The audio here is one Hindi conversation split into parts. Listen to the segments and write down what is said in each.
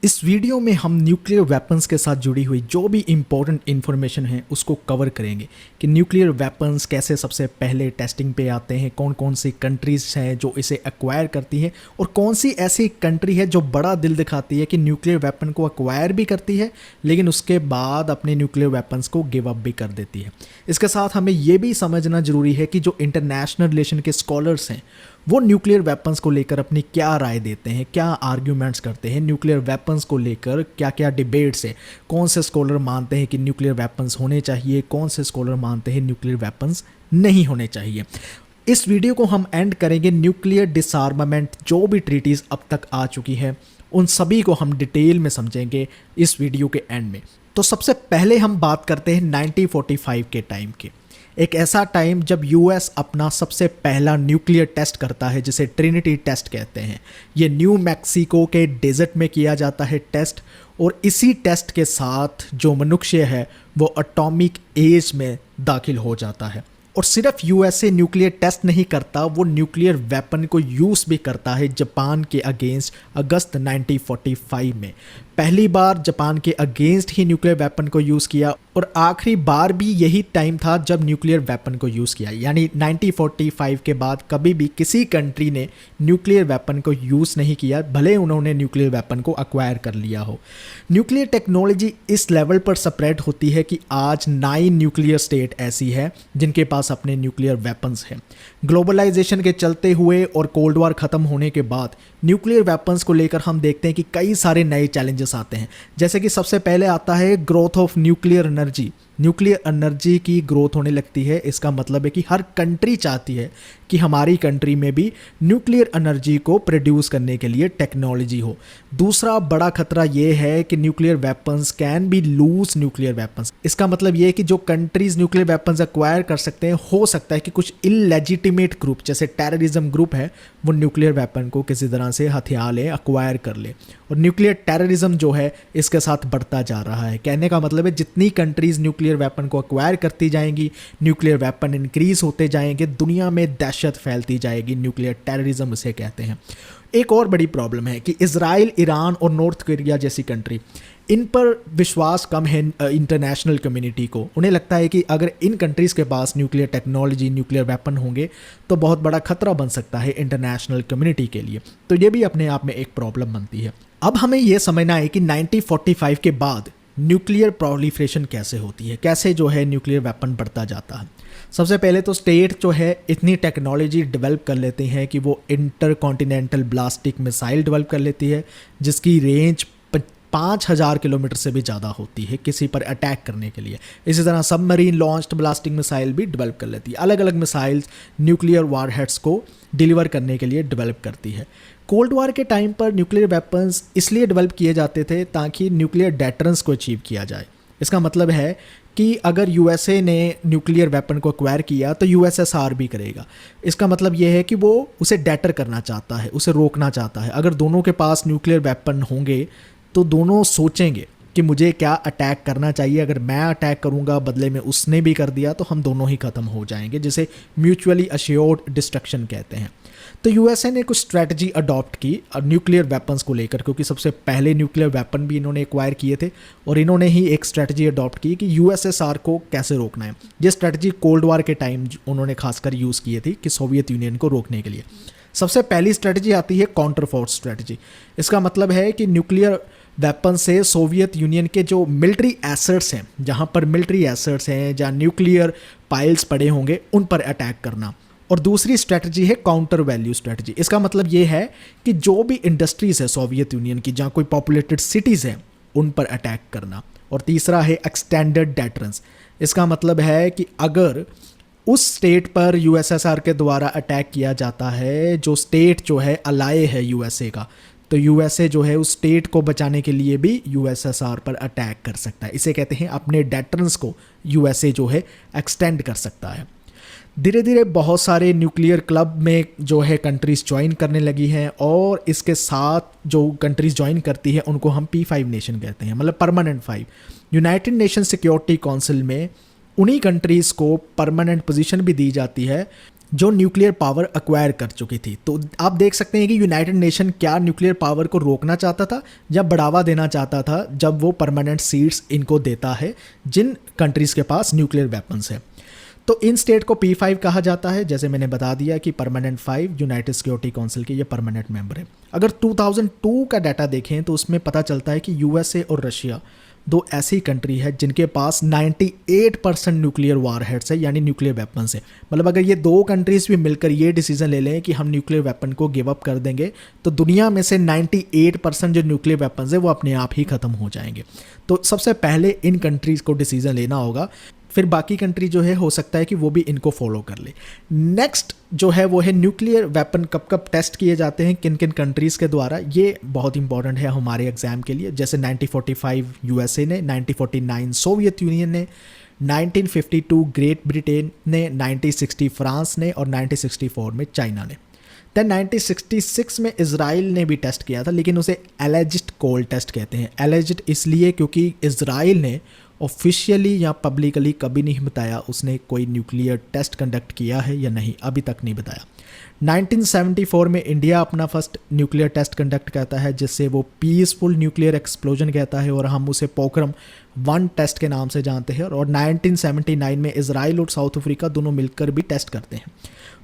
इस वीडियो में हम न्यूक्लियर वेपन्स के साथ जुड़ी हुई जो भी इम्पोर्टेंट इन्फॉर्मेशन है उसको कवर करेंगे कि न्यूक्लियर वेपन्स कैसे सबसे पहले टेस्टिंग पे आते हैं, कौन कौन सी कंट्रीज़ हैं जो इसे एक्वायर करती हैं और कौन सी ऐसी कंट्री है जो बड़ा दिल दिखाती है कि न्यूक्लियर वेपन को एक्वायर भी करती है लेकिन उसके बाद अपने न्यूक्लियर वेपन्स को गिव अप भी कर देती है। इसके साथ हमें ये भी समझना ज़रूरी है कि जो इंटरनेशनल रिलेशन के स्कॉलर्स हैं वो न्यूक्लियर वेपन्स को लेकर अपनी क्या राय देते हैं, क्या आर्ग्यूमेंट्स करते हैं, न्यूक्लियर वेपन्स को लेकर क्या क्या डिबेट्स है, कौन से स्कॉलर मानते हैं कि न्यूक्लियर वेपन्स होने चाहिए, कौन से स्कॉलर मानते हैं न्यूक्लियर वेपन्स नहीं होने चाहिए। इस वीडियो को हम एंड करेंगे न्यूक्लियर डिसआर्मामेंट जो भी ट्रीटीज़ अब तक आ चुकी है उन सभी को हम डिटेल में समझेंगे इस वीडियो के एंड में। तो सबसे पहले हम बात करते हैं 1945 के टाइम की। एक ऐसा टाइम जब यूएस अपना सबसे पहला न्यूक्लियर टेस्ट करता है जिसे ट्रिनिटी टेस्ट कहते हैं। ये न्यू मैक्सिको के डेजर्ट में किया जाता है टेस्ट और इसी टेस्ट के साथ जो मनुष्य है वो एटॉमिक एज में दाखिल हो जाता है। और सिर्फ यूएसए न्यूक्लियर टेस्ट नहीं करता, वो न्यूक्लियर वेपन को यूज़ भी करता है जापान के अगेंस्ट अगस्त 1945 में। पहली बार जापान के अगेंस्ट ही न्यूक्लियर वेपन को यूज़ किया और आखिरी बार भी यही टाइम था जब न्यूक्लियर वेपन को यूज़ किया, यानी 1945 के बाद कभी भी किसी कंट्री ने न्यूक्लियर वेपन को यूज़ नहीं किया, भले उन्होंने न्यूक्लियर वेपन को एक्वायर कर लिया हो। न्यूक्लियर टेक्नोलॉजी इस लेवल पर स्प्रेड होती है कि आज 9 न्यूक्लियर स्टेट ऐसी है जिनके पास अपने न्यूक्लियर वेपन्स हैं। ग्लोबलाइजेशन के चलते हुए और कोल्ड वॉर ख़त्म होने के बाद न्यूक्लियर वेपन्स को लेकर हम देखते हैं कि कई सारे नए चैलेंजेस आते हैं। जैसे कि सबसे पहले आता है growth of nuclear energy. Nuclear energy की ग्रोथ होने लगती है। इसका मतलब है कि हर कंट्री चाहती है कि हमारी कंट्री में भी न्यूक्लियर एनर्जी को प्रोड्यूस करने के लिए टेक्नोलॉजी हो। दूसरा बड़ा खतरा ये है कि nuclear weapons can be loose nuclear weapons. इसका मतलब ये है कि जो कंट्रीज न्यूक्लियर वेपन्स एक्वायर कर सकते हैं, हो सकता है कि कुछ इलेजिटिमेट ग्रुप जैसे टेररिज्म ग्रुप है वो न्यूक्लियर वेपन को किसी तरह से हथियार ले, एक्वायर कर ले। और न्यूक्लियर टेररिज्म जो है इसके साथ बढ़ता जा रहा है। कहने का मतलब है जितनी कंट्रीज न्यूक्लियर वेपन को एक्वायर करती जाएंगी, न्यूक्लियर वेपन इंक्रीज होते जाएंगे, दुनिया में दहशत फैलती जाएगी। न्यूक्लियर टेररिज्म इसे कहते हैं। एक और बड़ी प्रॉब्लम है कि इजराइल, ईरान और नॉर्थ कोरिया जैसी कंट्री, इन पर विश्वास कम है इंटरनेशनल कम्युनिटी को। उन्हें लगता है कि अगर इन कंट्रीज़ के पास न्यूक्लियर टेक्नोलॉजी, न्यूक्लियर वेपन होंगे तो बहुत बड़ा खतरा बन सकता है इंटरनेशनल कम्युनिटी के लिए। तो ये भी अपने आप में एक प्रॉब्लम बनती है। अब हमें यह समझना है कि 1945 के बाद न्यूक्लियर प्रोलिफरेशन कैसे होती है, कैसे जो है न्यूक्लियर वेपन बढ़ता जाता है। सबसे पहले तो स्टेट जो है इतनी टेक्नोलॉजी डेवलप कर लेते हैं कि वो इंटर कॉन्टिनेंटल ब्लास्टिक मिसाइल डेवलप कर लेती है जिसकी रेंज 5000 किलोमीटर से भी ज़्यादा होती है किसी पर अटैक करने के लिए। इसी तरह सबमरीन लॉन्च्ड ब्लास्टिंग मिसाइल भी डेवलप कर लेती है। अलग अलग मिसाइल्स न्यूक्लियर वारहेड्स को डिलीवर करने के लिए डेवलप करती है। कोल्ड वॉर के टाइम पर न्यूक्लियर वेपन्स इसलिए डेवलप किए जाते थे ताकि न्यूक्लियर डेटरेंस को अचीव किया जाए। इसका मतलब है कि अगर यूएसए ने न्यूक्लियर वेपन को एक्वायर किया तो यूएसएसआर भी करेगा। इसका मतलब यह है कि वो उसे डेटर करना चाहता है, उसे रोकना चाहता है। अगर दोनों के पास न्यूक्लियर वेपन होंगे तो दोनों सोचेंगे कि मुझे क्या अटैक करना चाहिए। अगर मैं अटैक करूंगा बदले में उसने भी कर दिया तो हम दोनों ही ख़त्म हो जाएंगे, जिसे म्यूचुअली अश्योर्ड डिस्ट्रक्शन कहते हैं। तो यूएसए ने कुछ स्ट्रैटेजी अडॉप्ट की न्यूक्लियर वेपन्स को लेकर, क्योंकि सबसे पहले न्यूक्लियर वेपन भी इन्होंने एक्वायर किए थे और इन्होंने ही एक स्ट्रैटेजी अडॉप्ट की कि यूएसएसआर को कैसे रोकना है। ये स्ट्रैटेजी कोल्ड वॉर के टाइम उन्होंने खासकर यूज़ किए थे कि सोवियत यूनियन को रोकने के लिए। सबसे पहली स्ट्रैटेजी आती है काउंटर फोर्स स्ट्रैटेजी। इसका मतलब है कि न्यूक्लियर वेपन से सोवियत यूनियन के जो मिलिट्री एसेट्स हैं, जहाँ पर मिलिट्री एसेट्स हैं, जहाँ न्यूक्लियर पाइल्स पड़े होंगे, उन पर अटैक करना। और दूसरी स्ट्रैटेजी है काउंटर वैल्यू स्ट्रैटेजी। इसका मतलब ये है कि जो भी इंडस्ट्रीज़ है सोवियत यूनियन की, जहाँ कोई पॉपुलेटेड सिटीज़ हैं, उन पर अटैक करना। और तीसरा है एक्सटेंडेड डेटरेंस। इसका मतलब है कि अगर उस स्टेट पर यूएसएसआर के द्वारा अटैक किया जाता है, जो स्टेट जो है अलाय है यूएसए का, तो यूएसए जो है उस स्टेट को बचाने के लिए भी यूएसएसआर पर अटैक कर सकता है। इसे कहते हैं अपने डेटरेंस को यूएसए जो है एक्सटेंड कर सकता है। धीरे धीरे बहुत सारे न्यूक्लियर क्लब में जो है कंट्रीज़ ज्वाइन करने लगी हैं और इसके साथ जो कंट्रीज़ ज्वाइन करती है उनको हम P5 नेशन कहते हैं, मतलब permanent 5। United nation security council में उन्हीं कंट्रीज़ को परमानेंट पोजीशन भी दी जाती है जो न्यूक्लियर पावर अक्वायर कर चुकी थी। तो आप देख सकते हैं कि यूनाइटेड नेशन क्या न्यूक्लियर पावर को रोकना चाहता था या बढ़ावा देना चाहता था, जब वो परमानेंट सीट्स इनको देता है जिन कंट्रीज़ के पास न्यूक्लियर वेपन्स है। तो इन स्टेट को P5 कहा जाता है, जैसे मैंने बता दिया कि परमानेंट 5 यूनाइटेड सिक्योरिटी काउंसिल के ये परमानेंट मेंबर है। अगर 2002 का डाटा देखें तो उसमें पता चलता है कि USA और रशिया दो ऐसी कंट्री है जिनके पास 98% न्यूक्लियर वार हेड्स है, यानी न्यूक्लियर वेपन्स है। मतलब अगर ये दो कंट्रीज़ भी मिलकर ये डिसीजन ले लें कि हम न्यूक्लियर वेपन को गिव अप कर देंगे, तो दुनिया में से 98% जो न्यूक्लियर वेपन्स है वो अपने आप ही ख़त्म हो जाएंगे। तो सबसे पहले इन कंट्रीज़ को डिसीजन लेना होगा, फिर बाकी कंट्री जो है हो सकता है कि वो भी इनको फॉलो कर ले। नेक्स्ट जो है वो है न्यूक्लियर वेपन कब कब टेस्ट किए जाते हैं, किन किन कंट्रीज़ के द्वारा। ये बहुत इंपॉर्टेंट है हमारे एग्जाम के लिए। जैसे 1945 USA ने, 1949 सोवियत यूनियन ने, 1952 ग्रेट ब्रिटेन ने, 1960 फ्रांस ने और 1964 में चाइना ने। दैन 1966 में इज़राइल ने भी टेस्ट किया था, लेकिन उसे एलिज्ड कोल्ड टेस्ट कहते हैं। एलिज्ड इसलिए क्योंकि इज़राइल ने ऑफिशियली या पब्लिकली कभी नहीं बताया उसने कोई न्यूक्लियर टेस्ट कंडक्ट किया है या नहीं, अभी तक नहीं बताया। 1974 में इंडिया अपना फर्स्ट न्यूक्लियर टेस्ट कंडक्ट करता है, जिससे वो पीसफुल न्यूक्लियर एक्सप्लोजन कहता है और हम उसे पोखरम 1 टेस्ट के नाम से जानते हैं। और 1979 में इज़राइल और साउथ अफ्रीका दोनों मिलकर भी टेस्ट करते हैं,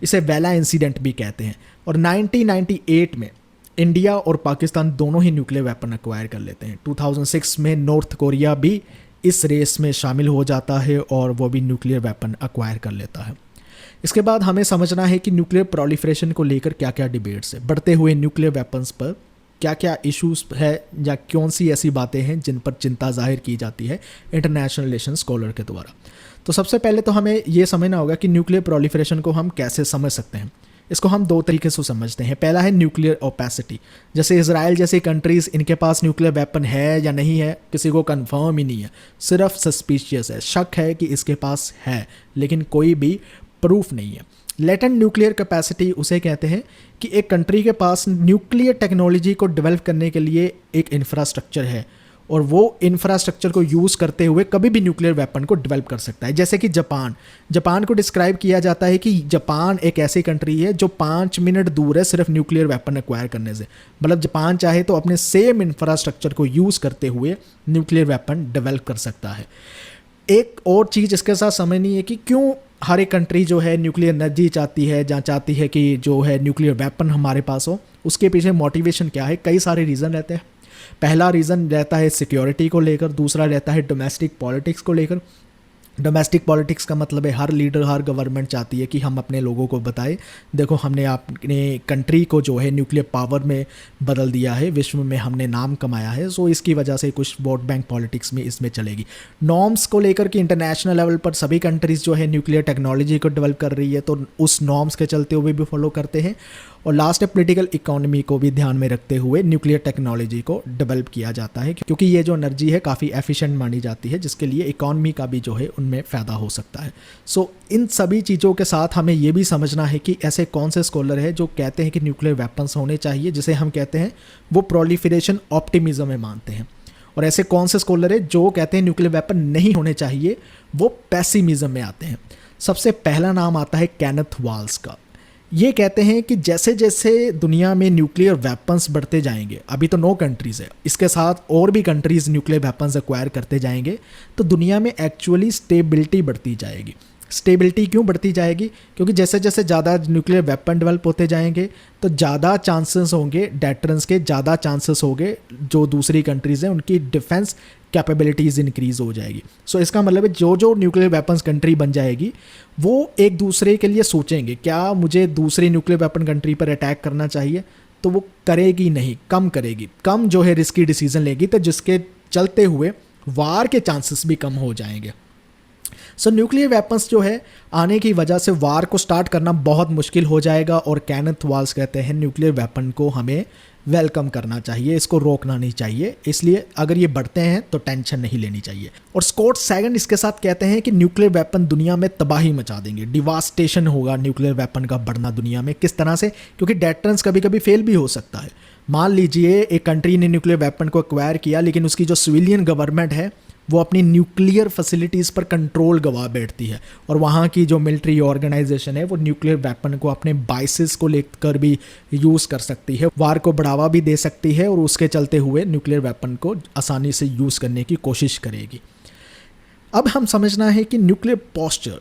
इसे वेला इंसिडेंट भी कहते हैं। और 1998 में इंडिया और पाकिस्तान दोनों ही न्यूक्लियर वेपन एक्वायर कर लेते हैं। 2006 में नॉर्थ कोरिया भी इस रेस में शामिल हो जाता है और वो भी न्यूक्लियर वेपन एक्वायर कर लेता है। इसके बाद हमें समझना है कि न्यूक्लियर प्रोलिफरेशन को लेकर क्या क्या डिबेट्स है, बढ़ते हुए न्यूक्लियर वेपन्स पर क्या क्या इश्यूज है या कौन सी ऐसी बातें हैं जिन पर चिंता जाहिर की जाती है इंटरनेशनल रिलेशन स्कॉलर के द्वारा। तो सबसे पहले तो हमें ये समझना होगा कि न्यूक्लियर प्रोलिफरेशन को हम कैसे समझ सकते हैं। इसको हम दो तरीके से समझते हैं। पहला है न्यूक्लियर ओपेसिटी। जैसे इजराइल जैसी कंट्रीज़, इनके पास न्यूक्लियर वेपन है या नहीं है किसी को कंफर्म ही नहीं है, सिर्फ सस्पिशियस है, शक है कि इसके पास है, लेकिन कोई भी प्रूफ नहीं है। लेटेंट न्यूक्लियर कैपेसिटी उसे कहते हैं कि एक कंट्री के पास न्यूक्लियर टेक्नोलॉजी को डेवलप करने के लिए एक इंफ्रास्ट्रक्चर है और वो इंफ्रास्ट्रक्चर को यूज़ करते हुए कभी भी न्यूक्लियर वेपन को डेवलप कर सकता है। जैसे कि जापान को डिस्क्राइब किया जाता है कि जापान एक ऐसी कंट्री है जो 5 मिनट दूर है सिर्फ न्यूक्लियर वेपन एक्वायर करने से। मतलब जापान चाहे तो अपने सेम इंफ्रास्ट्रक्चर को यूज़ करते हुए न्यूक्लियर वेपन डेवलप कर सकता है। एक और चीज़ इसके साथ समझनी है कि क्यों हर एक कंट्री जो है न्यूक्लियर एनर्जी चाहती है, जहाँ चाहती है कि जो है न्यूक्लियर वेपन हमारे पास हो, उसके पीछे मोटिवेशन क्या है। कई सारे रीज़न रहते हैं। पहला रीज़न रहता है सिक्योरिटी को लेकर, दूसरा रहता है डोमेस्टिक पॉलिटिक्स को लेकर। डोमेस्टिक पॉलिटिक्स का मतलब है हर लीडर, हर गवर्नमेंट चाहती है कि हम अपने लोगों को बताएं, देखो हमने अपने कंट्री को जो है न्यूक्लियर पावर में बदल दिया है, विश्व में हमने नाम कमाया है। सो इसकी वजह से कुछ वोट बैंक पॉलिटिक्स में इसमें चलेगी। नॉर्म्स को लेकर कि इंटरनेशनल लेवल पर सभी कंट्रीज़ जो है न्यूक्लियर टेक्नोलॉजी को डेवलप कर रही है, तो उस नॉर्म्स के चलते हुए भी फॉलो करते हैं। और लास्ट है पॉलिटिकल इकोनॉमी को भी ध्यान में रखते हुए न्यूक्लियर टेक्नोलॉजी को डेवलप किया जाता है, क्योंकि ये जो एनर्जी है काफ़ी एफिशिएंट मानी जाती है, जिसके लिए इकोनॉमी का भी जो है उनमें फ़ायदा हो सकता है। सो इन सभी चीज़ों के साथ हमें ये भी समझना है कि ऐसे कौन से स्कॉलर हैं जो कहते हैं कि न्यूक्लियर वेपन्स होने चाहिए, जिसे हम कहते हैं वो प्रोलिफरेशन ऑप्टिमिज्म में मानते हैं। और ऐसे कौन से स्कॉलर हैं जो कहते हैं न्यूक्लियर वेपन नहीं होने चाहिए, वो पेसिमिज्म में आते हैं। सबसे पहला नाम आता है केनेथ वाल्स का। ये कहते हैं कि जैसे जैसे दुनिया में न्यूक्लियर वेपन्स बढ़ते जाएंगे, अभी तो 9 कंट्रीज़ है, इसके साथ और भी कंट्रीज़ न्यूक्लियर वेपन्स एक्वायर करते जाएंगे, तो दुनिया में एक्चुअली स्टेबिलिटी बढ़ती जाएगी। स्टेबिलिटी क्यों बढ़ती जाएगी? क्योंकि जैसे जैसे ज़्यादा न्यूक्लियर वेपन डेवलप होते जाएंगे तो ज़्यादा चांसेस होंगे डेटरेंस के, ज़्यादा चांसेस होंगे जो दूसरी कंट्रीज़ हैं उनकी डिफेंस कैपेबिलिटीज़ इंक्रीज़ हो जाएगी। सो इसका मतलब है जो जो न्यूक्लियर वेपन्स कंट्री बन जाएगी वो एक दूसरे के लिए सोचेंगे क्या मुझे दूसरी न्यूक्लियर वेपन कंट्री पर अटैक करना चाहिए, तो वो करेगी नहीं, कम करेगी, कम जो है रिस्की डिसीजन लेगी, तो जिसके चलते हुए वार के चांसेस भी कम हो जाएंगे। सो न्यूक्लियर वेपन्स जो है आने की वजह से वार को स्टार्ट करना बहुत मुश्किल हो जाएगा। और केनेथ वाल्स कहते हैं न्यूक्लियर वेपन को हमें वेलकम करना चाहिए, इसको रोकना नहीं चाहिए, इसलिए अगर ये बढ़ते हैं तो टेंशन नहीं लेनी चाहिए। और स्कॉट सैगन इसके साथ कहते हैं कि न्यूक्लियर वेपन दुनिया में तबाही मचा देंगे, डिवास्टेशन होगा न्यूक्लियर वेपन का बढ़ना दुनिया में। किस तरह से? क्योंकि डेटरेंस कभी कभी फेल भी हो सकता है। मान लीजिए एक कंट्री ने न्यूक्लियर वेपन को एक्वायर किया, लेकिन उसकी जो सिविलियन गवर्नमेंट है वो अपनी न्यूक्लियर फैसिलिटीज़ पर कंट्रोल गवा बैठती है और वहाँ की जो मिलिट्री ऑर्गेनाइजेशन है वो न्यूक्लियर वेपन को अपने बाइसेस को लेकर भी यूज़ कर सकती है, वार को बढ़ावा भी दे सकती है और उसके चलते हुए न्यूक्लियर वेपन को आसानी से यूज़ करने की कोशिश करेगी। अब हम समझना है कि न्यूक्लियर पोस्चर,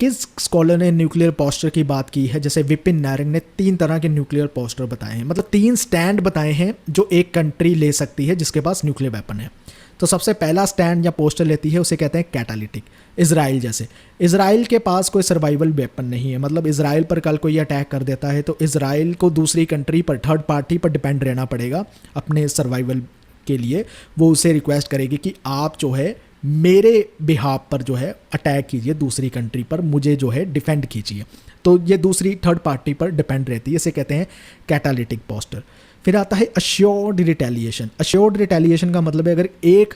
किस स्कॉलर ने न्यूक्लियर पोस्चर की बात की है। जैसे विपिन नायरंग ने 3 तरह के न्यूक्लियर पोस्टर बताए हैं, मतलब 3 स्टैंड बताए हैं जो एक कंट्री ले सकती है जिसके पास न्यूक्लियर वेपन है। तो सबसे पहला स्टैंड या पोस्टर लेती है उसे कहते हैं कैटालिटिक। इजराइल जैसे, इजराइल के पास कोई सर्वाइवल वेपन नहीं है, मतलब इजराइल पर कल कोई अटैक कर देता है तो इजराइल को दूसरी कंट्री पर, थर्ड पार्टी पर डिपेंड रहना पड़ेगा अपने सर्वाइवल के लिए। वो उसे रिक्वेस्ट करेगी कि आप जो है मेरे बिहाफ पर जो है अटैक कीजिए दूसरी कंट्री पर, मुझे जो है डिफेंड कीजिए। तो ये दूसरी थर्ड पार्टी पर डिपेंड रहती है, इसे कहते हैं कैटालिटिक पोस्टर। फिर आता है अश्योर्ड रिटेलिएशन। अश्योर्ड रिटेलिएशन का मतलब है अगर एक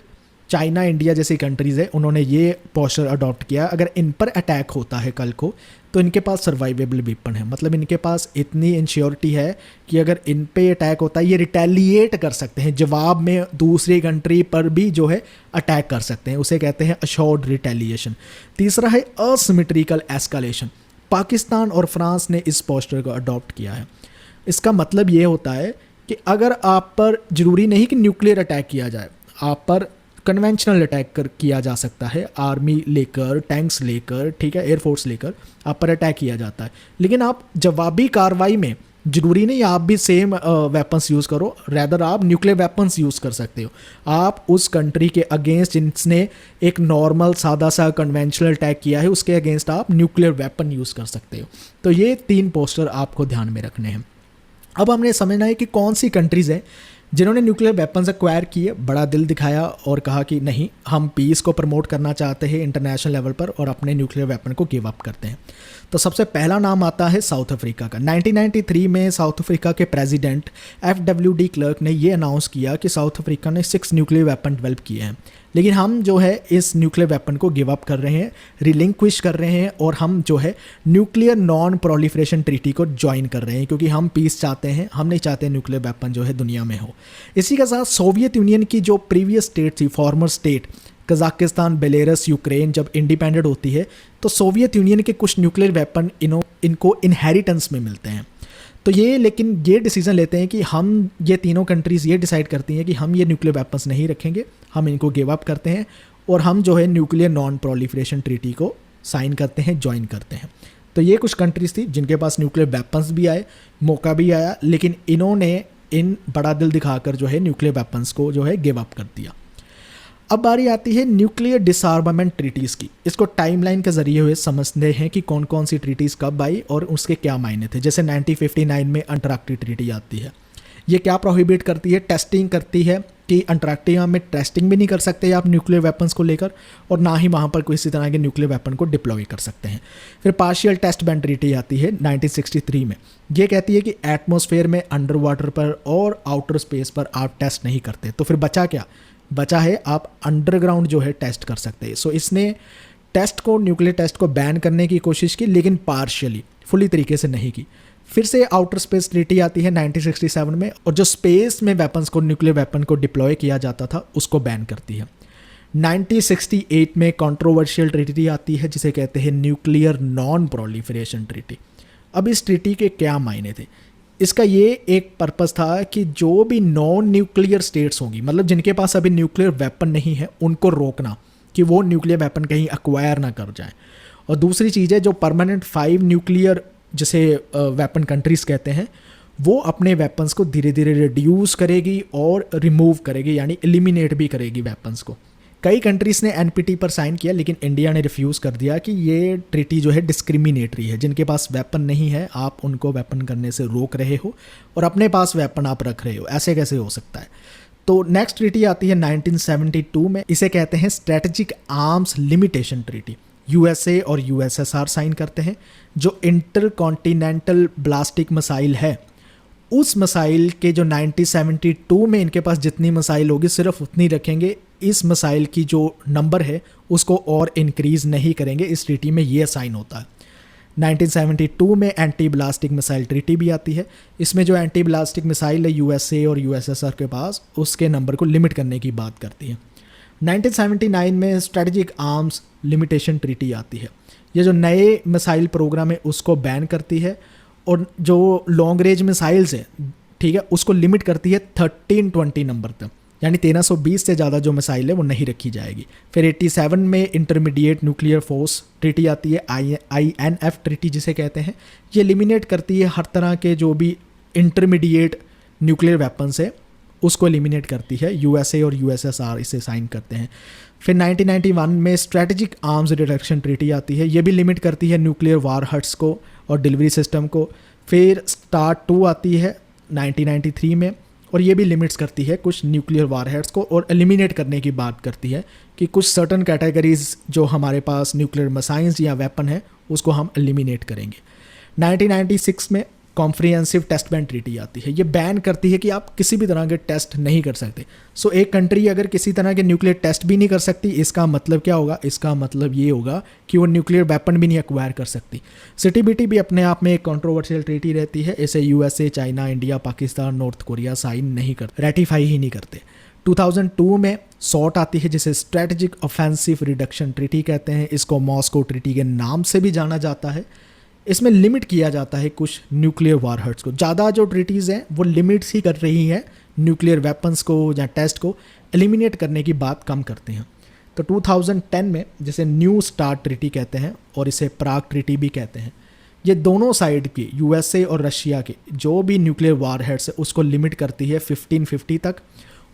चाइना, इंडिया जैसी कंट्रीज़ है, उन्होंने ये पोस्टर अडॉप्ट किया, अगर इन पर अटैक होता है कल को तो इनके पास सर्वाइवेबल वेपन है, मतलब इनके पास इतनी इंश्योरिटी है कि अगर इन पे अटैक होता है ये रिटेलिएट कर सकते हैं, जवाब में दूसरी कंट्री पर भी जो है अटैक कर सकते हैं, उसे कहते हैं अश्योर्ड रिटेलिएशन। तीसरा है असिमेट्रिकल एस्केलेशन। पाकिस्तान और फ्रांस ने इस पोस्टर को अडॉप्ट किया है। इसका मतलब ये होता है कि अगर आप पर ज़रूरी नहीं कि न्यूक्लियर अटैक किया जाए, आप पर कन्वेंशनल अटैक किया जा सकता है, आर्मी लेकर, टैंक्स लेकर, ठीक है, एयरफोर्स लेकर आप पर अटैक किया जाता है, लेकिन आप जवाबी कार्रवाई में ज़रूरी नहीं आप भी सेम वेपन्स यूज़ करो, रैदर आप न्यूक्लियर वेपन्स यूज़ कर सकते हो। आप उस कंट्री के अगेंस्ट जिसने एक नॉर्मल सादा सा कन्वेंशनल अटैक किया है उसके अगेंस्ट आप न्यूक्लियर वेपन यूज़ कर सकते हो। तो ये 3 पोस्टर आपको ध्यान में रखने हैं। अब हमने समझना है कि कौन सी कंट्रीज़ हैं जिन्होंने न्यूक्लियर वेपन्स एक्वायर किए, बड़ा दिल दिखाया और कहा कि नहीं, हम पीस को प्रमोट करना चाहते हैं इंटरनेशनल लेवल पर और अपने न्यूक्लियर वेपन को गिव अप करते हैं। तो सबसे पहला नाम आता है साउथ अफ्रीका का। 1993 में साउथ अफ्रीका के प्रेसिडेंट FWD क्लर्क ने ये अनाउंस किया कि साउथ अफ्रीका ने 6 न्यूक्लियर वेपन डेवलप किए हैं, लेकिन हम जो है इस न्यूक्लियर वेपन को गिव अप कर रहे हैं, रिलिंक्विश कर रहे हैं और हम जो है न्यूक्लियर नॉन प्रोलिफरेशन ट्रीटी को ज्वाइन कर रहे हैं क्योंकि हम पीस चाहते हैं, हम नहीं चाहते न्यूक्लियर वेपन जो है दुनिया में हो। इसी के साथ सोवियत यूनियन की जो प्रीवियस स्टेट थी, farmer state Kazakhstan, Belarus, Ukraine जब इंडिपेंडेंट होती है तो सोवियत यूनियन के कुछ न्यूक्लियर वेपन इनको इनहेरिटेंस में मिलते हैं। तो लेकिन ये डिसीजन लेते हैं कि हम ये तीनों कंट्रीज़ ये डिसाइड करती हैं कि हम ये न्यूक्लियर वेपन्स नहीं रखेंगे, हम इनको गिव अप करते हैं और हम जो है न्यूक्लियर नॉन प्रोलिफरेशन ट्रीटी को साइन करते हैं, ज्वाइन करते हैं। तो ये कुछ कंट्रीज़ थी जिनके पास न्यूक्लियर वेपन्स भी आए, मौका भी आया, लेकिन इन्होंने बड़ा दिल दिखाकर जो है न्यूक्लियर वेपन्स को जो है गिव अप कर दिया। अब बारी आती है न्यूक्लियर डिसआर्मामेंट ट्रीटीज़ की। इसको टाइमलाइन के जरिए हुए समझते हैं कि कौन कौन सी ट्रीटीज़ कब आई और उसके क्या मायने थे। जैसे 1959 में अंटार्कटिक ट्रीटी आती है। ये क्या प्रोहिबिट करती है? टेस्टिंग करती है कि अंटार्कटिका में टेस्टिंग भी नहीं कर सकते आप न्यूक्लियर वेपन्स को लेकर और ना ही वहाँ पर किसी तरह के न्यूक्लियर वेपन को डिप्लॉय कर सकते हैं। फिर पार्शियल टेस्ट बैन ट्रीटी आती है 1963 में। ये कहती है कि एटमॉस्फेयर में, अंडर वाटर पर और आउटर स्पेस पर आप टेस्ट नहीं करते। तो फिर बचा क्या? बचा है आप अंडरग्राउंड जो है टेस्ट कर सकते हैं। सो इसने टेस्ट को, न्यूक्लियर टेस्ट को बैन करने की कोशिश की, लेकिन पार्शियली, फुली तरीके से नहीं की। फिर से आउटर स्पेस ट्रीटी आती है 1967 में और जो स्पेस में वेपन्स को, न्यूक्लियर वेपन को डिप्लॉय किया जाता था उसको बैन करती है। 1968 में कंट्रोवर्शियल ट्रीटी आती है जिसे कहते हैं न्यूक्लियर नॉन प्रोलिफरेशन ट्रीटी। अब इस ट्रीटी के क्या मायने थे? इसका ये एक पर्पस था कि जो भी नॉन न्यूक्लियर स्टेट्स होंगी, मतलब जिनके पास अभी न्यूक्लियर वेपन नहीं है, उनको रोकना कि वो न्यूक्लियर वेपन कहीं एक्वायर ना कर जाए। और दूसरी चीज़ है जो परमानेंट 5 न्यूक्लियर जिसे वेपन कंट्रीज़ कहते हैं, वो अपने वेपन्स को धीरे धीरे रिड्यूस करेगी और रिमूव करेगी, यानी एलिमिनेट भी करेगी वेपन्स को। कई कंट्रीज़ ने NPT पर साइन किया लेकिन इंडिया ने रिफ्यूज़ कर दिया कि ये ट्रीटी जो है डिस्क्रिमिनेटरी है। जिनके पास वेपन नहीं है आप उनको वेपन करने से रोक रहे हो और अपने पास वेपन आप रख रहे हो, ऐसे कैसे हो सकता है? तो नेक्स्ट ट्रीटी आती है 1972 में। इसे कहते हैं strategic arms limitation treaty. USA और USSR साइन करते हैं। जो इंटरकॉन्टिनेंटल ब्लास्टिक मिसाइल है, उस मिसाइल के जो 1972 में इनके पास जितनी मिसाइल होगी सिर्फ उतनी रखेंगे। इस मिसाइल की जो नंबर है उसको और इंक्रीज़ नहीं करेंगे। इस ट्रीटी में ये साइन होता है। 1972 में एंटी ब्लास्टिक मिसाइल ट्रीटी भी आती है। इसमें जो एंटी ब्लास्टिक मिसाइल है USA और USSR के पास, उसके नंबर को लिमिट करने की बात करती है। 1979 में स्ट्रेटेजिक आर्म्स लिमिटेशन ट्रीटी आती है। ये जो नए मिसाइल प्रोग्राम है उसको बैन करती है और जो लॉन्ग रेंज मिसाइल्स हैं, ठीक है, उसको लिमिट करती है 1320 नंबर तक, यानी 1320 से ज़्यादा जो मिसाइल है वो नहीं रखी जाएगी। फिर 87 में इंटरमीडिएट न्यूक्लियर फोर्स ट्रीटी आती है, INF ट्रीटी जिसे कहते हैं। ये एलिमिनेट करती है हर तरह के जो भी इंटरमीडिएट न्यूक्लियर वेपन्स है उसको एलिमिनेट करती है। USA और USSR इसे साइन करते हैं। फिर 1991 में स्ट्रेटेजिक आर्म्स रिडक्शन ट्रीटी आती है। ये भी लिमिट करती है न्यूक्लियर वार हट्स को और डिलीवरी सिस्टम को। फिर START 2 आती है 1993 में और ये भी लिमिट्स करती है कुछ न्यूक्लियर वारहेड्स को और एलिमिनेट करने की बात करती है कि कुछ सर्टन कैटेगरीज जो हमारे पास न्यूक्लियर मिसाइल्स या वेपन है उसको हम एलिमिनेट करेंगे। 1996 में कॉम्प्रिहेंसिव टेस्ट बैन ट्रीटी आती है। ये बैन करती है कि आप किसी भी तरह के टेस्ट नहीं कर सकते। सो एक कंट्री अगर किसी तरह के न्यूक्लियर टेस्ट भी नहीं कर सकती, इसका मतलब क्या होगा? इसका मतलब ये होगा कि वो न्यूक्लियर वेपन भी नहीं एक्वायर कर सकती। CTBT भी अपने आप में एक कंट्रोवर्शियल ट्रीटी रहती है। इसे USA, China, India, Pakistan, North Korea sign नहीं करते, रेटिफाई ही नहीं करते। 2002 में SORT आती है जिसे स्ट्रेटेजिक ऑफेंसिव रिडक्शन ट्रीटी कहते हैं। इसको मॉस्को ट्रीटी के नाम से भी जाना जाता है। इसमें लिमिट किया जाता है कुछ न्यूक्लियर वारहेड्स को। ज़्यादा जो ट्रीटीज़ हैं वो लिमिट्स ही कर रही हैं, न्यूक्लियर वेपन्स को या टेस्ट को एलिमिनेट करने की बात कम करते हैं। तो 2010 में जिसे न्यू स्टार्ट ट्रीटी कहते हैं और इसे प्राग ट्रीटी भी कहते हैं, ये दोनों साइड के USA और रशिया के जो भी न्यूक्लियर वारहेड्स है उसको लिमिट करती है 1550 तक।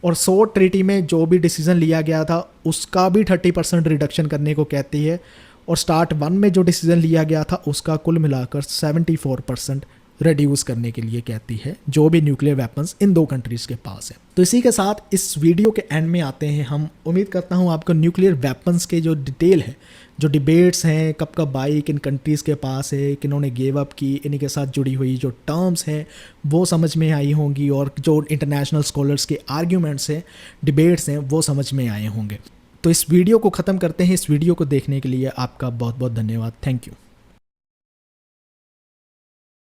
और SORT ट्रीटी में जो भी डिसीजन लिया गया था उसका भी 30% रिडक्शन करने को कहती है। और START 1 में जो डिसीजन लिया गया था उसका कुल मिलाकर 74% रिड्यूस करने के लिए कहती है, जो भी न्यूक्लियर वेपन्स इन दो कंट्रीज़ के पास है। तो इसी के साथ इस वीडियो के एंड में आते हैं हम। उम्मीद करता हूँ आपको न्यूक्लियर वेपन्स के जो डिटेल है, जो डिबेट्स हैं, कब कब आई, किन कंट्रीज़ के पास है, किन्होंने गिव अप की, इन्हीं के साथ जुड़ी हुई जो टर्म्स हैं वो समझ में आई होंगी और जो इंटरनेशनल स्कॉलर्स के आर्ग्यूमेंट्स हैं, डिबेट्स हैं, वो समझ में आए होंगे। तो इस वीडियो को ख़त्म करते हैं। इस वीडियो को देखने के लिए आपका बहुत बहुत धन्यवाद। Thank you.